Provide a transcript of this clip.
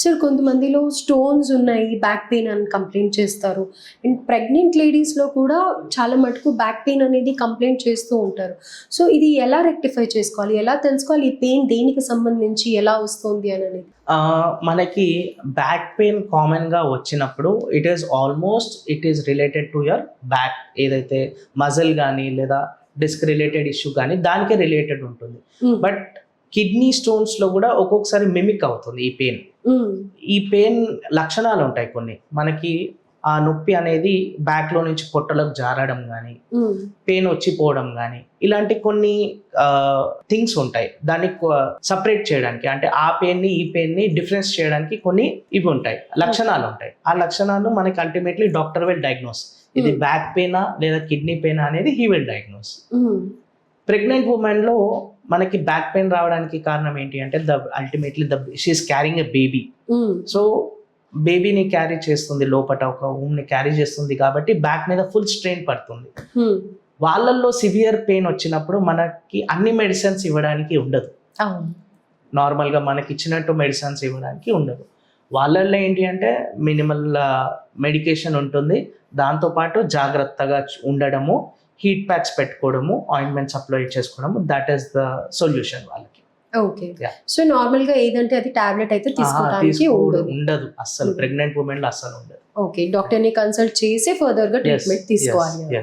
Sir కొంతమందిలో stones ఉన్నాయి, back pain అని కంప్లైంట్ చేస్తారు. అండ్ ప్రెగ్నెంట్ లేడీస్లో కూడా చాలా మటుకు బ్యాక్ పెయిన్ అనేది కంప్లైంట్ చేస్తూ ఉంటారు. సో ఇది ఎలా రెక్టిఫై చేసుకోవాలి, ఎలా తెలుసుకోవాలి ఈ పెయిన్ దేనికి సంబంధించి ఎలా వస్తుంది అని అనేది? మనకి బ్యాక్ పెయిన్ కామన్గా వచ్చినప్పుడు it is related to your back, ఏదైతే మజిల్ కానీ లేదా డిస్క్ రిలేటెడ్ ఇష్యూ కానీ దానికే రిలేటెడ్ ఉంటుంది. బట్ కిడ్నీ స్టోన్స్లో కూడా ఒక్కొక్కసారి మిమిక్ అవుతుంది ఈ పెయిన్. ఈ పెయిన్ లక్షణాలు ఉంటాయి కొన్ని. మనకి ఆ నొప్పి అనేది బ్యాక్లో నుంచి పొట్టలకు జారడం కానీ, పెయిన్ వచ్చిపోవడం కానీ, ఇలాంటి కొన్ని థింగ్స్ ఉంటాయి. దాన్ని సపరేట్ చేయడానికి, అంటే ఆ పెయిన్ని ఈ పెయిన్ని డిఫరెన్స్ చేయడానికి కొన్ని ఇవి ఉంటాయి, లక్షణాలు ఉంటాయి. ఆ లక్షణాలు మనకి అల్టిమేట్లీ డాక్టర్ విల్ డయాగ్నోస్. ఇది బ్యాక్ పెయినా లేదా కిడ్నీ పెయినా అనేది హీ విల్ డయాగ్నోస్. ప్రెగ్నెంట్ ఉమెన్లో మనకి బ్యాక్ పెయిన్ రావడానికి కారణం ఏంటి అంటే ultimately she is carrying a baby. So బేబీని క్యారీ చేస్తుంది, లోపల ఒక ఊమ్ని క్యారీ చేస్తుంది కాబట్టి బ్యాక్ మీద ఫుల్ స్ట్రెయిన్ పడుతుంది. వాళ్ళల్లో సివియర్ పెయిన్ వచ్చినప్పుడు మనకి అన్ని మెడిసిన్స్ ఇవ్వడానికి ఉండదు. నార్మల్గా మనకి ఇచ్చినట్టు మెడిసిన్స్ ఇవ్వడానికి ఉండదు. వాళ్ళల్లో ఏంటి అంటే మినిమల్ మెడికేషన్ ఉంటుంది, దాంతోపాటు జాగ్రత్తగా ఉండడము, హీట్ ప్యాక్స్ పెట్టుకోవడము, ఆయింట్మెంట్స్ అప్లై చేసుకోవడము, దట్ ఈస్ ద సొల్యూషన్ వాళ్ళకి. ఓకే. సో నార్మల్ గా ఏదంటే అది టాబ్లెట్ అయితే తీసుకోవడానికి ఉండదు అస్సలు, ప్రెగ్నెంట్ ఉమెన్ లో అస్సలు ఉండదు. ఓకే, డాక్టర్ ని కన్సల్ట్ చేసి ఫర్దర్ గా ట్రీట్మెంట్ తీసుకోవాలి.